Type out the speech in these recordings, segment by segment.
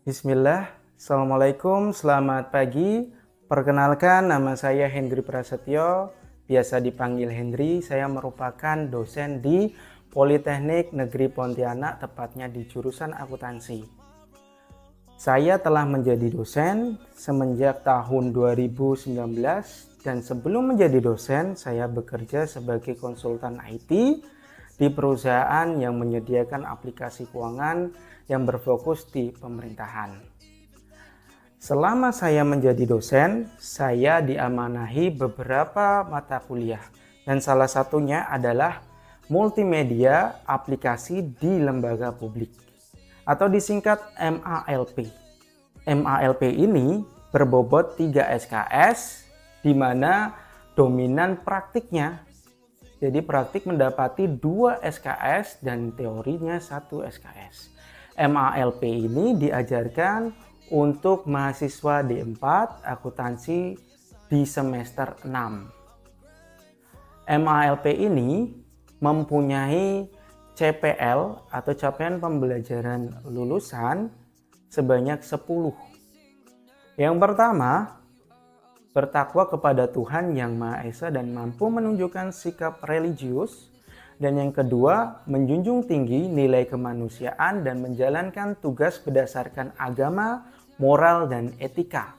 Bismillah, Assalamualaikum, selamat pagi. Perkenalkan, nama saya Hendry Prasetyo, biasa dipanggil Hendry. Saya merupakan dosen di Politeknik Negeri Pontianak, tepatnya di jurusan akuntansi. Saya telah menjadi dosen semenjak tahun 2019 dan sebelum menjadi dosen, saya bekerja sebagai konsultan IT di perusahaan yang menyediakan aplikasi keuangan yang berfokus di pemerintahan. Selama saya menjadi dosen, saya diamanahi beberapa mata kuliah dan salah satunya adalah multimedia aplikasi di lembaga publik atau disingkat MALP. MALP ini berbobot 3 SKS di mana dominan praktiknya. Jadi praktik mendapati 2 SKS dan teorinya 1 SKS. MALP ini diajarkan untuk mahasiswa D4 akuntansi di semester 6. MALP ini mempunyai CPL atau capaian pembelajaran lulusan sebanyak 10. Yang pertama, bertakwa kepada Tuhan Yang Maha Esa dan mampu menunjukkan sikap religius. Dan yang kedua, menjunjung tinggi nilai kemanusiaan dan menjalankan tugas berdasarkan agama, moral, dan etika.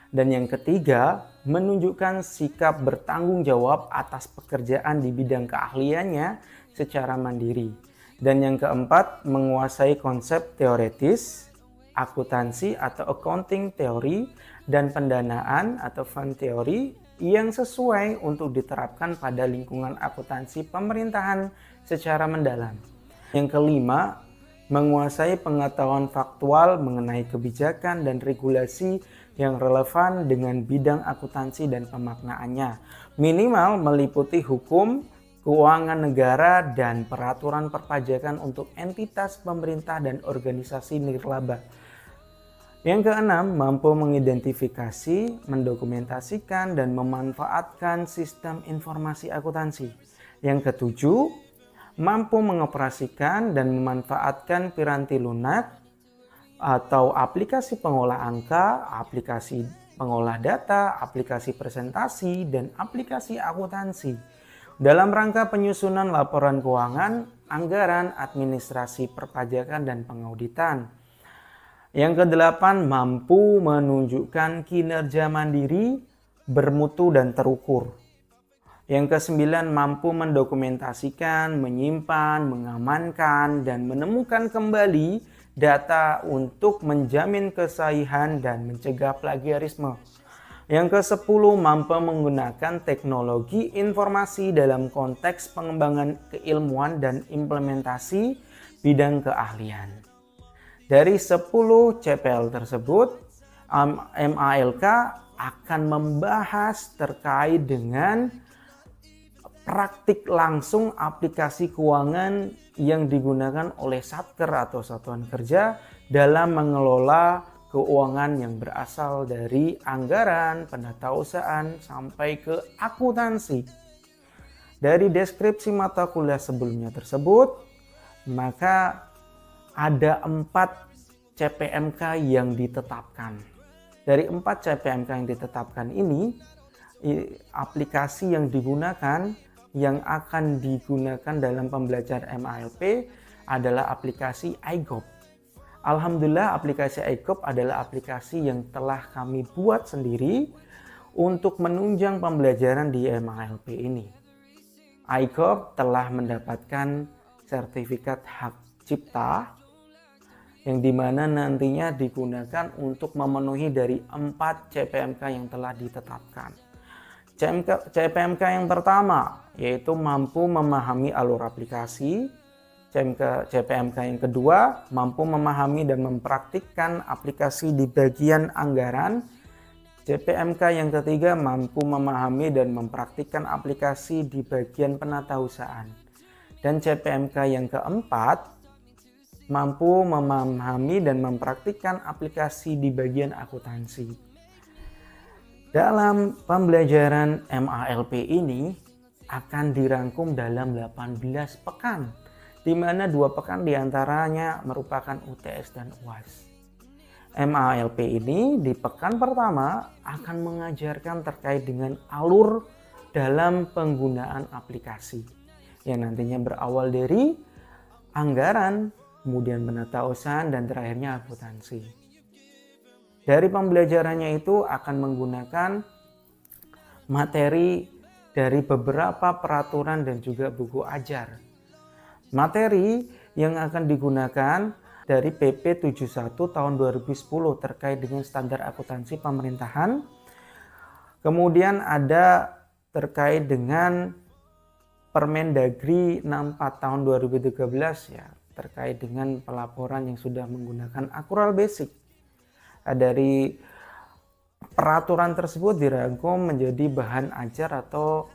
Dan yang ketiga, menunjukkan sikap bertanggung jawab atas pekerjaan di bidang keahliannya secara mandiri. Dan yang keempat, menguasai konsep teoretis, akuntansi atau accounting teori, dan pendanaan atau fund teori yang sesuai untuk diterapkan pada lingkungan akuntansi pemerintahan secara mendalam. Yang kelima, menguasai pengetahuan faktual mengenai kebijakan dan regulasi yang relevan dengan bidang akuntansi dan pemaknaannya. Minimal meliputi hukum, keuangan negara, dan peraturan perpajakan untuk entitas pemerintah dan organisasi nirlaba. Yang keenam, mampu mengidentifikasi, mendokumentasikan, dan memanfaatkan sistem informasi akuntansi. Yang ketujuh, mampu mengoperasikan dan memanfaatkan piranti lunak atau aplikasi pengolah angka, aplikasi pengolah data, aplikasi presentasi, dan aplikasi akuntansi dalam rangka penyusunan laporan keuangan, anggaran, administrasi perpajakan, dan pengauditan. Yang kedelapan, mampu menunjukkan kinerja mandiri, bermutu, dan terukur. Yang kesembilan, mampu mendokumentasikan, menyimpan, mengamankan, dan menemukan kembali data untuk menjamin kesahihan dan mencegah plagiarisme. Yang kesepuluh, mampu menggunakan teknologi informasi dalam konteks pengembangan keilmuan dan implementasi bidang keahlian. Dari 10 CPL tersebut, MALK akan membahas terkait dengan praktik langsung aplikasi keuangan yang digunakan oleh Satker atau Satuan Kerja dalam mengelola keuangan yang berasal dari anggaran, penatausahaan, sampai ke akuntansi. Dari deskripsi mata kuliah sebelumnya tersebut, maka ada 4 CPMK yang ditetapkan. Dari 4 CPMK yang ditetapkan ini, aplikasi yang digunakan, yang akan digunakan dalam pembelajaran MALP adalah aplikasi iGov. Alhamdulillah, aplikasi iGov adalah aplikasi yang telah kami buat sendiri untuk menunjang pembelajaran di MALP ini. iGov telah mendapatkan sertifikat hak cipta yang dimana nantinya digunakan untuk memenuhi dari 4 CPMK yang telah ditetapkan. CPMK yang pertama yaitu mampu memahami alur aplikasi. CPMK yang kedua mampu memahami dan mempraktikkan aplikasi di bagian anggaran. CPMK yang ketiga mampu memahami dan mempraktikkan aplikasi di bagian penatausahaan. Dan CPMK yang keempat mampu memahami dan mempraktikkan aplikasi di bagian akuntansi. Dalam pembelajaran MALP ini akan dirangkum dalam 18 pekan, di mana 2 pekan diantaranya merupakan UTS dan UAS. MALP ini di pekan pertama akan mengajarkan terkait dengan alur dalam penggunaan aplikasi yang nantinya berawal dari anggaran, kemudian penatausahaan, dan terakhirnya akuntansi. Dari pembelajarannya itu akan menggunakan materi dari beberapa peraturan dan juga buku ajar. Materi yang akan digunakan dari PP 71 tahun 2010 terkait dengan standar akuntansi pemerintahan. Kemudian ada terkait dengan Permendagri 64 tahun 2013 ya, terkait dengan pelaporan yang sudah menggunakan Accrual Basic. Dari peraturan tersebut dirangkum menjadi bahan ajar atau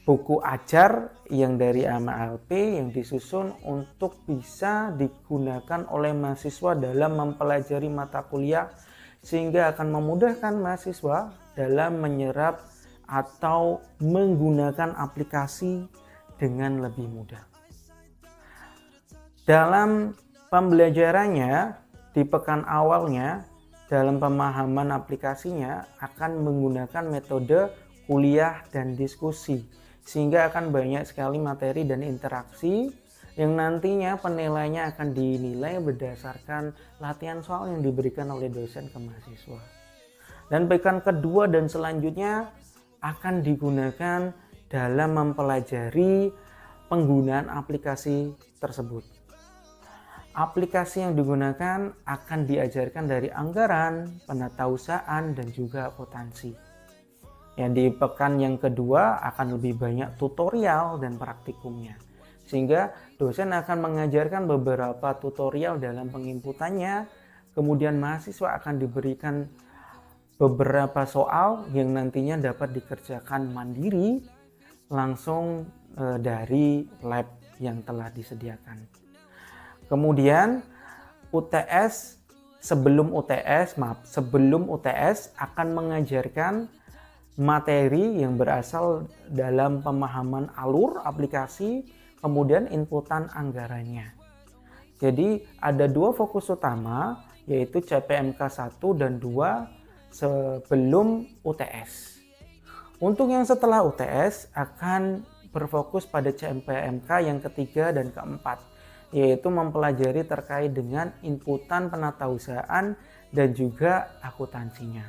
buku ajar yang dari MALP yang disusun untuk bisa digunakan oleh mahasiswa dalam mempelajari mata kuliah, sehingga akan memudahkan mahasiswa dalam menyerap atau menggunakan aplikasi dengan lebih mudah. Dalam pembelajarannya di pekan awalnya, dalam pemahaman aplikasinya akan menggunakan metode kuliah dan diskusi, sehingga akan banyak sekali materi dan interaksi yang nantinya penilaiannya akan dinilai berdasarkan latihan soal yang diberikan oleh dosen ke mahasiswa. Dan pekan kedua dan selanjutnya akan digunakan dalam mempelajari penggunaan aplikasi tersebut. Aplikasi yang digunakan akan diajarkan dari anggaran, penatausahaan, dan juga akuntansi. Yang di pekan yang kedua akan lebih banyak tutorial dan praktikumnya, sehingga dosen akan mengajarkan beberapa tutorial dalam penginputannya, kemudian mahasiswa akan diberikan beberapa soal yang nantinya dapat dikerjakan mandiri langsung dari lab yang telah disediakan. Kemudian sebelum UTS akan mengajarkan materi yang berasal dalam pemahaman alur aplikasi, kemudian inputan anggarannya. Jadi ada dua fokus utama, yaitu CPMK 1 dan 2 sebelum UTS. Untuk yang setelah UTS akan berfokus pada CPMK yang ketiga dan keempat, yaitu mempelajari terkait dengan inputan penatausahaan dan juga akuntansinya.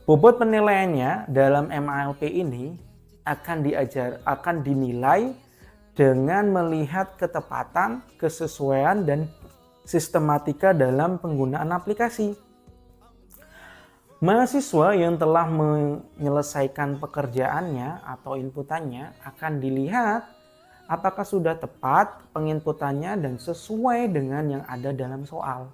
Bobot penilaiannya dalam MALP ini akan dinilai dengan melihat ketepatan, kesesuaian, dan sistematika dalam penggunaan aplikasi. Mahasiswa yang telah menyelesaikan pekerjaannya atau inputannya akan dilihat apakah sudah tepat penginputannya dan sesuai dengan yang ada dalam soal.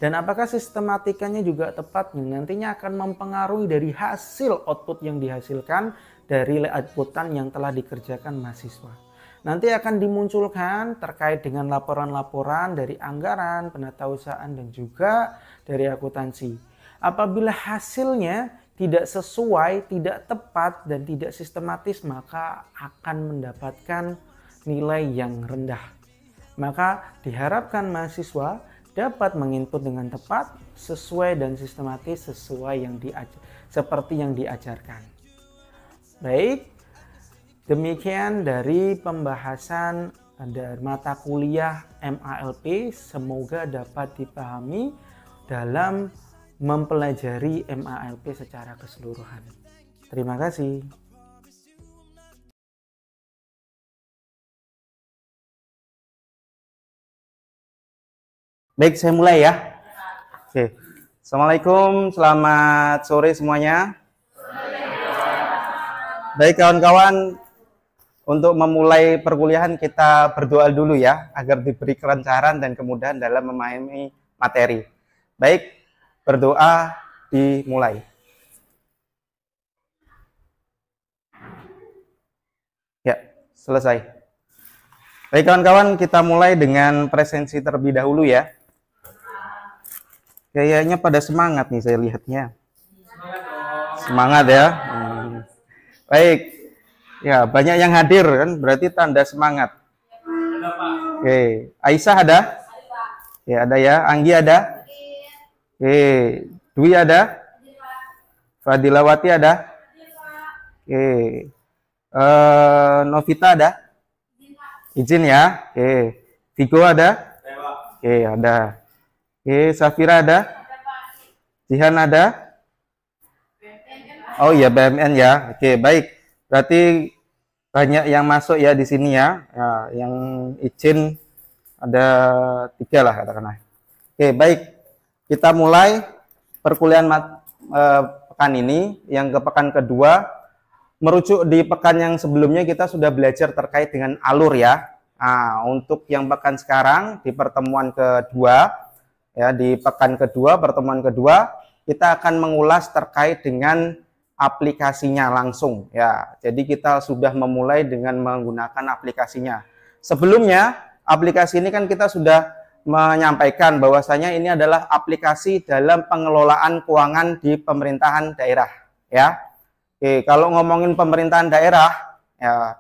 Dan apakah sistematikanya juga tepat, yang nantinya akan mempengaruhi dari hasil output yang dihasilkan dari outputan yang telah dikerjakan mahasiswa. Nanti akan dimunculkan terkait dengan laporan-laporan dari anggaran, penatausahaan, dan juga dari akuntansi. Apabila hasilnya tidak sesuai, tidak tepat, dan tidak sistematis, maka akan mendapatkan nilai yang rendah. Maka diharapkan mahasiswa dapat menginput dengan tepat, sesuai dan sistematis seperti yang diajarkan. Baik, demikian dari pembahasan dari mata kuliah MALP, semoga dapat dipahami dalam mempelajari MALP secara keseluruhan. Terima kasih. Baik, saya mulai ya. Oke. Assalamualaikum, selamat sore semuanya. Baik kawan-kawan, untuk memulai perkuliahan kita berdoa dulu ya, agar diberi kelancaran dan kemudahan dalam memahami materi. Baik, berdoa dimulai. Ya, selesai. Baik kawan-kawan, kita mulai dengan presensi terlebih dahulu ya. Kayaknya pada semangat nih saya lihatnya. Semangat ya. Baik. Ya, banyak yang hadir kan, berarti tanda semangat. Oke, Aisyah ada? Ya, ada ya. Anggi ada? Oke, Dwi ada? Fadilawati ada? Oke. Novita ada? Izin ya. Oke. Vigo ada? Oke, ada. Oke, Safira ada? Jihan ada? Oh iya, BMN ya. Oke, baik. Berarti banyak yang masuk ya di sini ya. Ya, yang izin ada 3 lah katakanlah. Oke, baik. Kita mulai perkuliahan pekan ini, yang ke pekan kedua. Merujuk di pekan yang sebelumnya kita sudah belajar terkait dengan alur ya. Nah, untuk yang pekan sekarang di pertemuan kedua ya, di pekan kedua, pertemuan kedua, kita akan mengulas terkait dengan aplikasinya langsung ya. Jadi kita sudah memulai dengan menggunakan aplikasinya. Sebelumnya aplikasi ini kan kita sudah menyampaikan bahwasanya ini adalah aplikasi dalam pengelolaan keuangan di pemerintahan daerah ya. Oke, kalau ngomongin pemerintahan daerah, ya,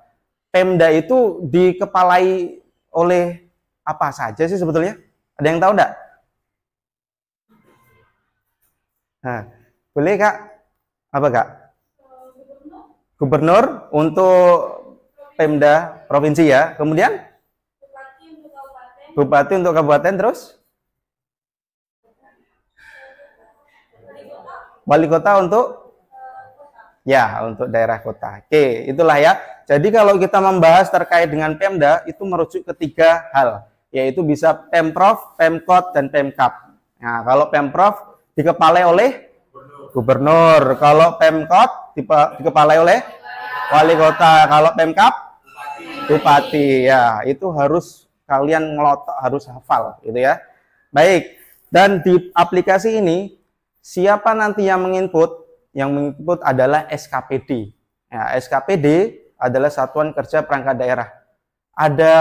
Pemda itu dikepalai oleh apa saja sih sebetulnya? Ada yang tahu enggak? Nah, boleh Kak? Apa Kak? Gubernur untuk Pemda provinsi ya. Kemudian? Bupati untuk kabupaten, terus? Wali kota untuk? Ya, untuk daerah kota. Oke, itulah ya. Jadi kalau kita membahas terkait dengan Pemda, itu merujuk ke 3 hal, yaitu bisa Pemprov, Pemkot, dan Pemkap. Nah, kalau Pemprov dikepalai oleh gubernur, kalau Pemkot dikepalai oleh wali kota, kalau Pemkap bupati. Ya, itu harus kalian ngelotok, harus hafal gitu ya. Baik, dan di aplikasi ini siapa nanti yang menginput? Yang menginput adalah SKPD. Ya, SKPD adalah Satuan Kerja Perangkat Daerah. Ada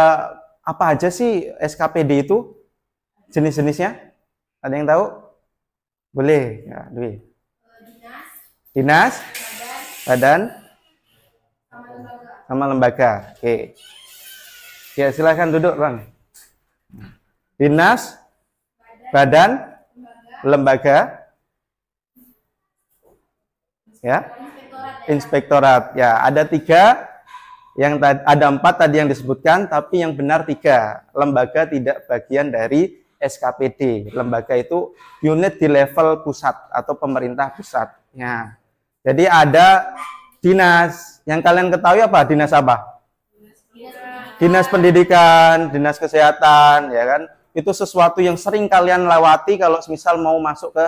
apa aja sih SKPD itu? Jenis-jenisnya? Ada yang tahu? Boleh, ya, Dwi. Dinas, badan, sama lembaga. Oke. Ya, silahkan duduk, Bang. Dinas, badan, lembaga, ya, inspektorat. Ya, ada 3, yang ada 4 tadi yang disebutkan, tapi yang benar 3. Lembaga tidak bagian dari SKPD. Lembaga itu unit di level pusat atau pemerintah pusat. Ya, jadi ada dinas. Yang kalian ketahui apa? Dinas apa? Dinas pendidikan, dinas kesehatan, ya kan? Itu sesuatu yang sering kalian lewati kalau misal mau masuk ke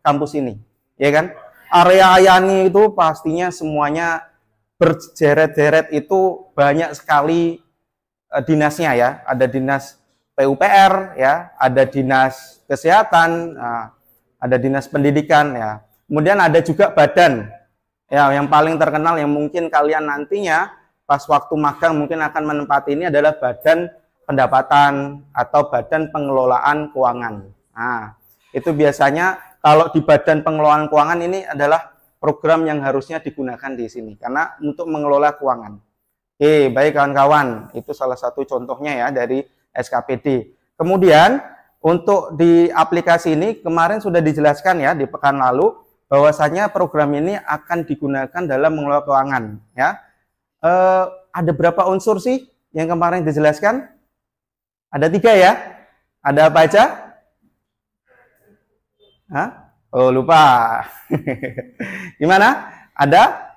kampus ini, ya kan? Area Ayani itu pastinya semuanya berjeret-jeret, itu banyak sekali dinasnya ya. Ada dinas PUPR ya, ada dinas kesehatan, ada dinas pendidikan ya. Kemudian ada juga badan ya, yang paling terkenal yang mungkin kalian nantinya pas waktu magang mungkin akan menempati ini adalah Badan Pendapatan atau Badan Pengelolaan Keuangan. Nah, itu biasanya kalau di Badan Pengelolaan Keuangan ini adalah program yang harusnya digunakan di sini karena untuk mengelola keuangan. Oke, baik kawan-kawan, itu salah satu contohnya ya dari SKPD. Kemudian untuk di aplikasi ini kemarin sudah dijelaskan ya di pekan lalu bahwasanya program ini akan digunakan dalam mengelola keuangan ya. Ada berapa unsur sih yang kemarin dijelaskan? Ada 3 ya. Ada apa aja? Hah? Oh, lupa. Gimana? Ada?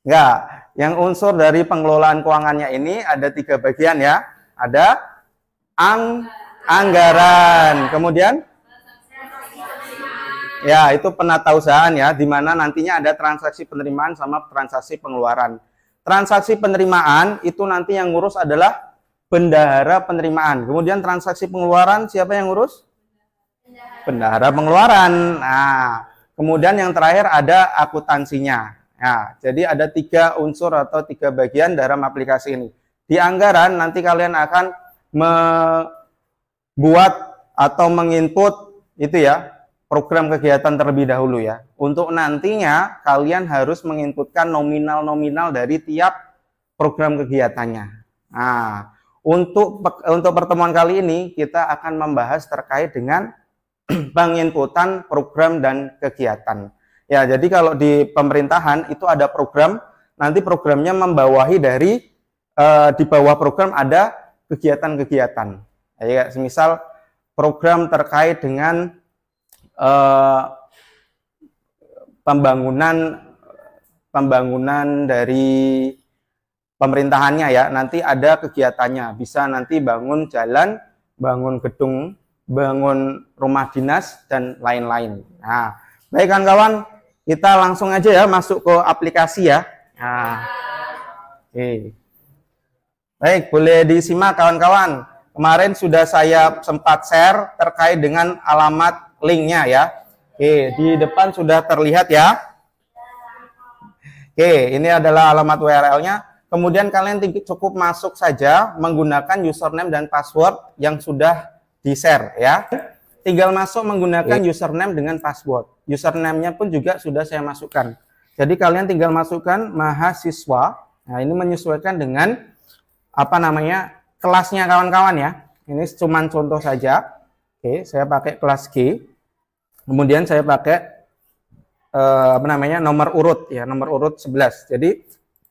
Enggak. Yang unsur dari pengelolaan keuangannya ini ada 3 bagian ya. Ada anggaran. Kemudian? Ya, itu penatausahaan ya, di mana nantinya ada transaksi penerimaan sama transaksi pengeluaran. Transaksi penerimaan itu nanti yang ngurus adalah bendahara penerimaan. Kemudian transaksi pengeluaran siapa yang ngurus? Bendahara pengeluaran. Nah, kemudian yang terakhir ada akuntansinya. Ya, jadi ada 3 unsur atau 3 bagian dalam aplikasi ini. Di anggaran nanti kalian akan membuat atau menginput itu ya, program kegiatan terlebih dahulu ya. Untuk nantinya kalian harus menginputkan nominal-nominal dari tiap program kegiatannya. Nah, untuk pertemuan kali ini kita akan membahas terkait dengan penginputan program dan kegiatan. Ya, jadi kalau di pemerintahan itu ada program, nanti programnya membawahi dari di bawah program ada kegiatan-kegiatan. Ya, semisal program terkait dengan pembangunan dari pemerintahannya ya, nanti ada kegiatannya, bisa nanti bangun jalan, bangun gedung, bangun rumah dinas, dan lain-lain. Nah, baik kawan-kawan, kita langsung aja ya masuk ke aplikasi ya. Nah, oke. Baik, boleh disimak kawan-kawan. Kemarin sudah saya sempat share terkait dengan alamat linknya ya. Oke, di depan sudah terlihat ya. Oke, ini adalah alamat URL-nya. Kemudian kalian cukup masuk saja menggunakan username dan password yang sudah di-share ya. Tinggal masuk menggunakan username dengan password. Username-nya pun juga sudah saya masukkan. Jadi kalian tinggal masukkan mahasiswa. Nah, ini menyesuaikan dengan apa namanya kelasnya kawan-kawan ya. Ini cuma contoh saja. Oke, saya pakai kelas G. Kemudian saya pakai apa namanya nomor urut ya, nomor urut 11. Jadi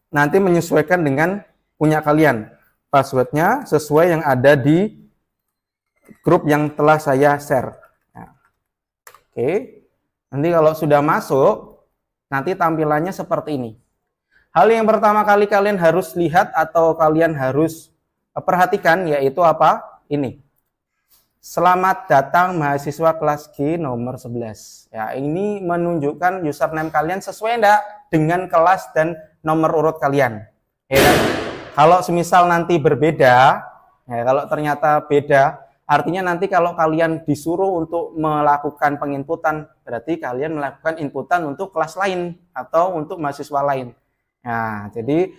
nanti menyesuaikan dengan punya kalian. Passwordnya sesuai yang ada di grup yang telah saya share. Nah, oke, nanti kalau sudah masuk, nanti tampilannya seperti ini. Hal yang pertama kali kalian harus lihat atau kalian harus perhatikan yaitu apa? Ini. Selamat datang mahasiswa kelas G nomor 11. Ya, ini menunjukkan username kalian sesuai enggak dengan kelas dan nomor urut kalian. Ya, kalau semisal nanti berbeda, ya, kalau ternyata beda, artinya nanti kalau kalian disuruh untuk melakukan penginputan, berarti kalian melakukan inputan untuk kelas lain atau untuk mahasiswa lain. Nah, jadi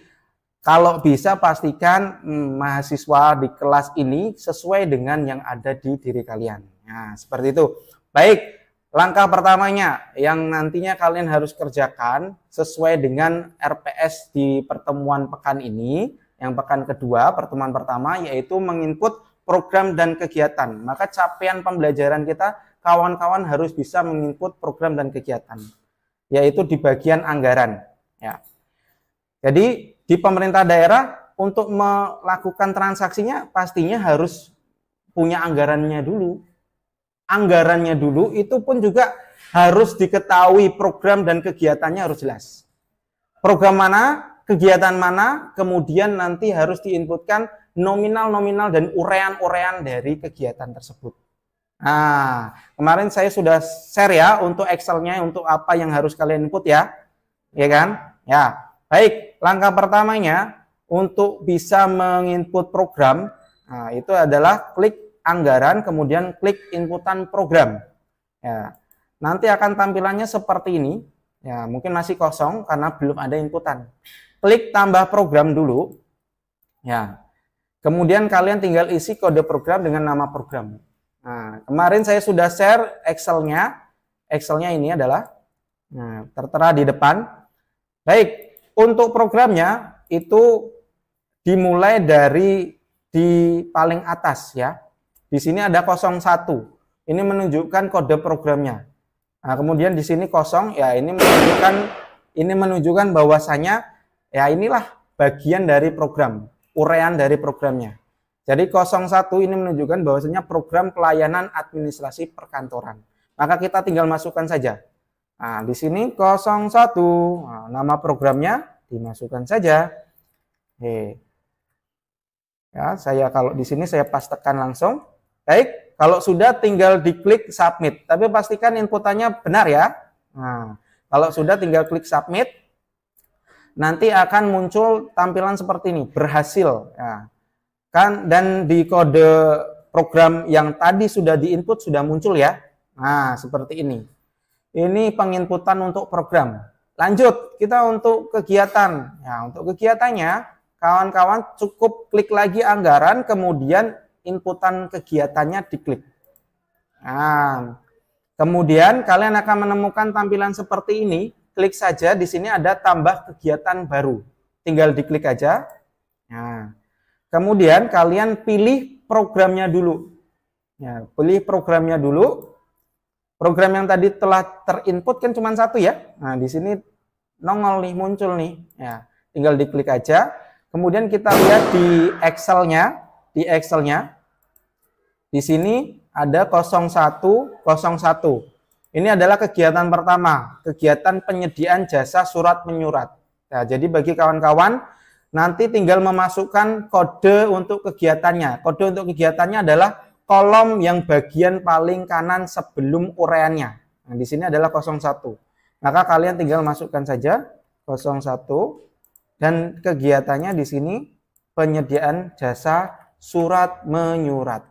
kalau bisa pastikan mahasiswa di kelas ini sesuai dengan yang ada di diri kalian. Nah, seperti itu. Baik, langkah pertamanya yang nantinya kalian harus kerjakan sesuai dengan RPS di pertemuan pekan ini, yang pekan kedua, pertemuan pertama, yaitu menginput program dan kegiatan. Maka capaian pembelajaran kita, kawan-kawan harus bisa menginput program dan kegiatan, yaitu di bagian anggaran. Ya. Jadi di pemerintah daerah untuk melakukan transaksinya pastinya harus punya anggarannya dulu. Anggarannya dulu itu pun juga harus diketahui program dan kegiatannya harus jelas. Program mana, kegiatan mana, kemudian nanti harus diinputkan nominal-nominal dan urean-urean dari kegiatan tersebut. Nah, kemarin saya sudah share ya untuk Excel-nya untuk apa yang harus kalian input ya. Ya kan? Ya. Baik, langkah pertamanya untuk bisa menginput program, nah, itu adalah klik anggaran, kemudian klik inputan program. Ya, nanti akan tampilannya seperti ini. Ya, mungkin masih kosong karena belum ada inputan. Klik tambah program dulu. Ya, kemudian kalian tinggal isi kode program dengan nama program. Nah, kemarin saya sudah share Excel-nya. Excel-nya ini adalah tertera di depan. Baik. Untuk programnya itu dimulai dari di paling atas ya. Di sini ada 01. Ini menunjukkan kode programnya. Nah, kemudian di sini kosong ya, ini menunjukkan bahwasanya ya inilah bagian dari program, urean dari programnya. Jadi 01 ini menunjukkan bahwasanya program pelayanan administrasi perkantoran. Maka kita tinggal masukkan saja. Nah, di sini 01, nah, nama programnya dimasukkan saja. Oke. Ya, saya kalau di sini saya pastekan langsung. Baik, kalau sudah tinggal diklik submit. Tapi pastikan inputannya benar ya. Nah, kalau sudah tinggal klik submit, nanti akan muncul tampilan seperti ini, berhasil. Ya. Kan dan di kode program yang tadi sudah diinput sudah muncul ya. Nah, seperti ini. Ini penginputan untuk program. Lanjut, kita untuk kegiatan. Ya, untuk kegiatannya, kawan-kawan cukup klik lagi anggaran, kemudian inputan kegiatannya diklik. Nah, kemudian kalian akan menemukan tampilan seperti ini. Klik saja, di sini ada tambah kegiatan baru. Tinggal diklik aja. Nah, kemudian kalian pilih programnya dulu. Ya, pilih programnya dulu. program yang tadi telah terinput kan cuma satu ya. Nah, di sini nongol nih, muncul nih. Ya, tinggal diklik aja. Kemudian kita lihat di Excel-nya, di sini ada 0101. Ini adalah kegiatan pertama, kegiatan penyediaan jasa surat menyurat. Nah, jadi bagi kawan-kawan nanti tinggal memasukkan kode untuk kegiatannya. Kode untuk kegiatannya adalah kolom yang bagian paling kanan sebelum uraiannya. Nah, di sini adalah 01. Maka kalian tinggal masukkan saja 01 dan kegiatannya di sini penyediaan jasa surat menyurat.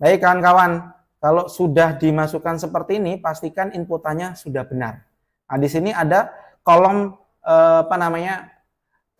Baik kawan-kawan, kalau sudah dimasukkan seperti ini, pastikan inputannya sudah benar. Nah, di sini ada kolom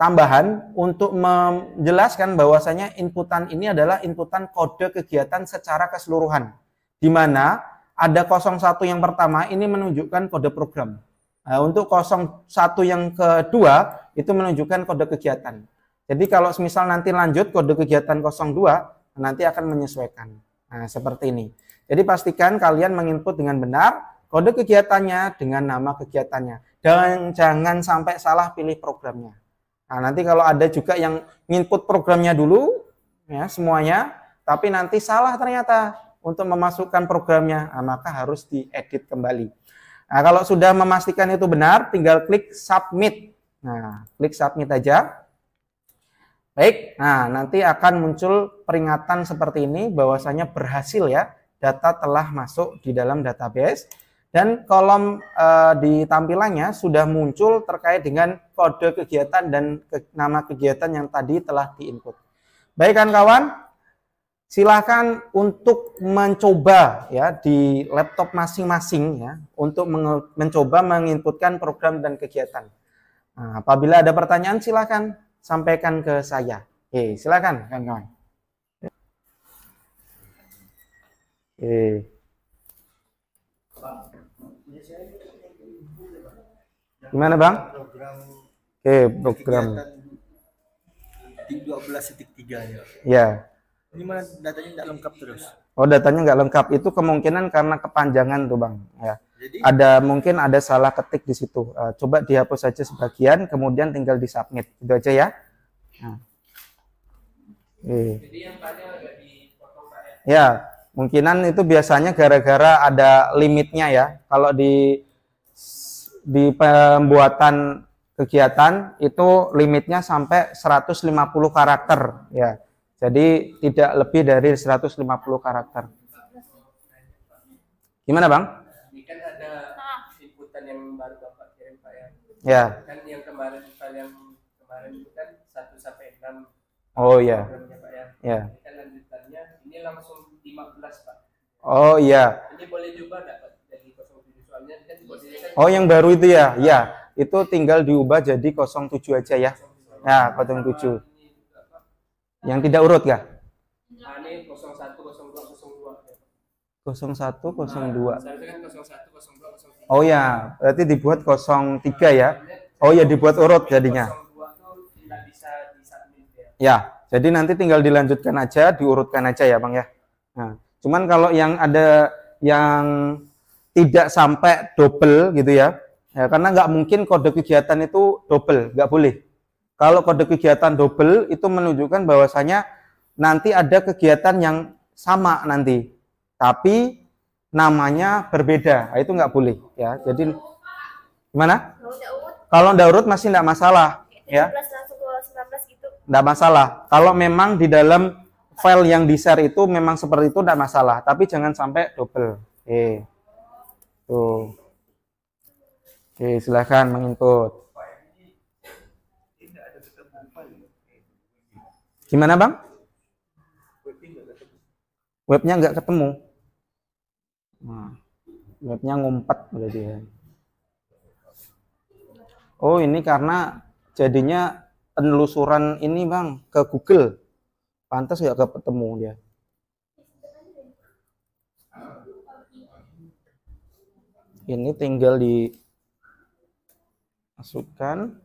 tambahan untuk menjelaskan bahwasanya inputan ini adalah inputan kode kegiatan secara keseluruhan. Di mana ada 01 yang pertama ini menunjukkan kode program. Nah, untuk 01 yang kedua itu menunjukkan kode kegiatan. Jadi kalau misal nanti lanjut kode kegiatan 02, nanti akan menyesuaikan. Nah, seperti ini. Jadi pastikan kalian menginput dengan benar kode kegiatannya dengan nama kegiatannya. Dan jangan sampai salah pilih programnya. Nah, nanti kalau ada juga yang nginput programnya dulu, ya semuanya, tapi nanti salah ternyata untuk memasukkan programnya, nah, maka harus diedit kembali. Nah, kalau sudah memastikan itu benar, tinggal klik submit. Nah, klik submit aja. Baik, nah nanti akan muncul peringatan seperti ini bahwasanya berhasil ya, data telah masuk di dalam database dan kolom di tampilannya sudah muncul terkait dengan kode kegiatan dan nama kegiatan yang tadi telah diinput. Baik kan kawan, silakan untuk mencoba ya di laptop masing-masing ya untuk mencoba menginputkan program dan kegiatan. Nah, apabila ada pertanyaan silakan sampaikan ke saya. Silakan kawan-kawan. Gimana Bang? Program 12.3 ya. Ya. Ini mana datanya nggak lengkap terus? Oh, datanya nggak lengkap. Itu kemungkinan karena kepanjangan tuh Bang. Ya. Jadi, mungkin ada salah ketik di situ. Coba dihapus saja sebagian, kemudian tinggal disubmit. Itu aja ya. Nah. Jadi yang tadi agak dipotong Pak ya? Ya, mungkinan itu biasanya gara-gara ada limitnya ya. Kalau di pembuatan kegiatan itu limitnya sampai 150 karakter ya. Jadi tidak lebih dari 150 karakter. Gimana Bang? Ini kan ada inputan yang baru Bapak kirim Pak ya. Ya. Kan yang kemarin itu kan 1 sampai 6. Oh iya. Pak ya. Ya. Ini kan lanjutannya ini langsung 15 Pak. Oh iya. Ini boleh juga enggak Pak jadi 07 soalnya kan kodenya. Oh yang baru itu ya. Ya, itu tinggal diubah jadi 07 aja ya. Ya, 07. Yang tidak urut kah? Nah, ini 01, 02, 02. 01, 02. Seharusnya kan 01, 02, 03. Oh ya, berarti dibuat 03 ya. Oh ya, dibuat urut jadinya. 02 tuh tidak bisa disubmit ya. Ya, jadi nanti tinggal dilanjutkan aja, diurutkan aja ya Bang ya. Nah, cuman kalau yang ada yang tidak sampai double gitu ya, karena nggak mungkin kode kegiatan itu double, nggak boleh. Kalau kode kegiatan double itu menunjukkan bahwasanya nanti ada kegiatan yang sama nanti, tapi namanya berbeda. Nah, itu nggak boleh ya. Jadi gimana? Kalau nggak urut masih nggak masalah ya. Nggak masalah. Kalau memang di dalam file yang di-share itu memang seperti itu nggak masalah, tapi jangan sampai double. Tuh. Oke, silahkan menginput. Gimana Bang? Webnya nggak ketemu. Nah, webnya ngumpet berarti ya. Oh ini karena jadinya penelusuran ini Bang ke Google. Pantas nggak ketemu dia. Ini tinggal dimasukkan.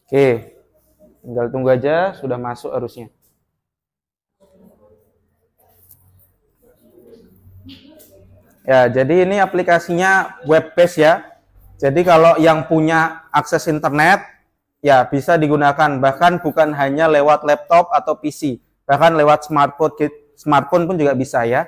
Oke, Tinggal tunggu aja, sudah masuk harusnya. Ya, jadi ini aplikasinya web based ya. Jadi kalau yang punya akses internet, ya bisa digunakan. Bahkan bukan hanya lewat laptop atau PC, bahkan lewat smartphone pun juga bisa ya.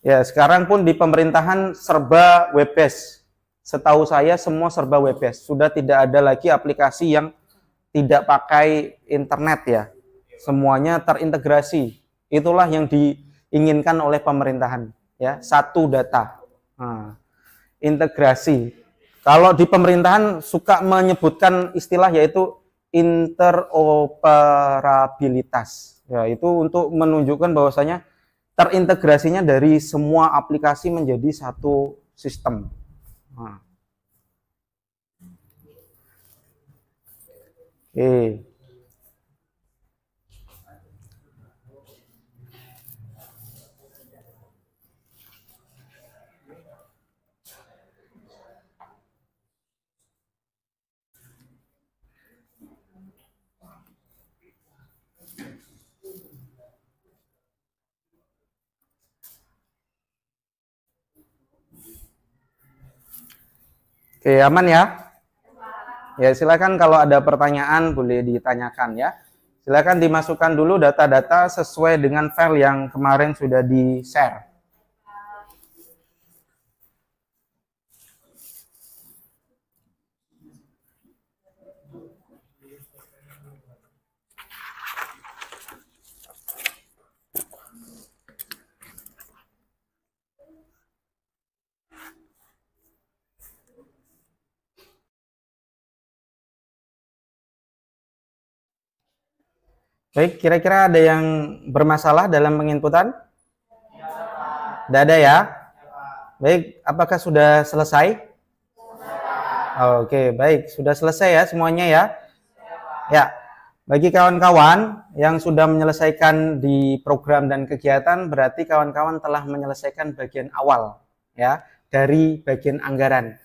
Ya, sekarang pun di pemerintahan serba web based. Setahu saya semua serba web based. Sudah tidak ada lagi aplikasi yang tidak pakai internet ya. Semuanya terintegrasi. Itulah yang diinginkan oleh pemerintahan ya, satu data. Integrasi. Kalau di pemerintahan suka menyebutkan istilah yaitu interoperabilitas. Ya, itu untuk menunjukkan bahwasanya terintegrasinya dari semua aplikasi menjadi satu sistem. Oke. Oke, aman ya? Ya, silakan kalau ada pertanyaan boleh ditanyakan ya. Silakan dimasukkan dulu data-data sesuai dengan file yang kemarin sudah di-share. Baik, kira-kira ada yang bermasalah dalam penginputan? Tidak ada ya? Baik, apakah sudah selesai? Oke, baik. Sudah selesai ya semuanya ya? Ya, bagi kawan-kawan yang sudah menyelesaikan di program dan kegiatan, berarti kawan-kawan telah menyelesaikan bagian awal ya, dari bagian anggaran.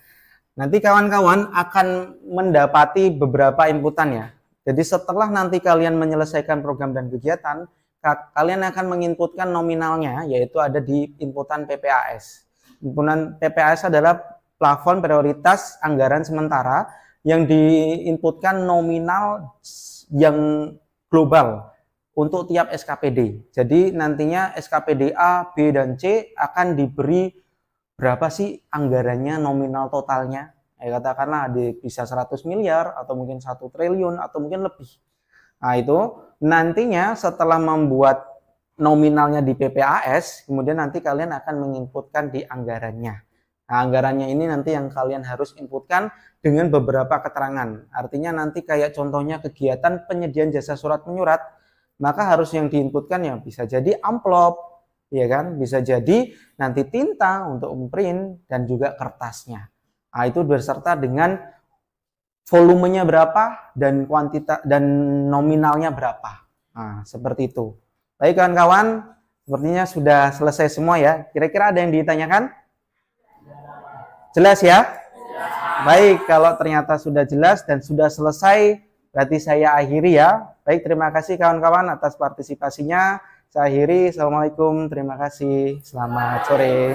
Nanti kawan-kawan akan mendapati beberapa inputan ya. Jadi setelah nanti kalian menyelesaikan program dan kegiatan, kalian akan menginputkan nominalnya, yaitu ada di inputan PPAS. Inputan PPAS adalah plafon prioritas anggaran sementara yang diinputkan nominal yang global untuk tiap SKPD. Jadi nantinya SKPD A, B, dan C akan diberi berapa sih anggarannya nominal totalnya. Katakanlah bisa 100 miliar atau mungkin 1 triliun atau mungkin lebih. Nah itu nantinya setelah membuat nominalnya di PPAS, kemudian nanti kalian akan menginputkan di anggarannya. Nah anggarannya ini nanti yang kalian harus inputkan dengan beberapa keterangan. Artinya nanti kayak contohnya kegiatan penyediaan jasa surat menyurat, maka harus yang diinputkan ya bisa jadi amplop, ya kan? Bisa jadi nanti tinta untuk memprint dan juga kertasnya. Nah, itu beserta dengan volumenya berapa dan kuantitas dan nominalnya berapa. Nah, seperti itu. Baik kawan-kawan, sepertinya sudah selesai semua ya. Kira-kira ada yang ditanyakan? Jelas ya? Baik, kalau ternyata sudah jelas dan sudah selesai, berarti saya akhiri ya. Baik, terima kasih kawan-kawan atas partisipasinya. Saya akhiri. Assalamualaikum, terima kasih. Selamat sore.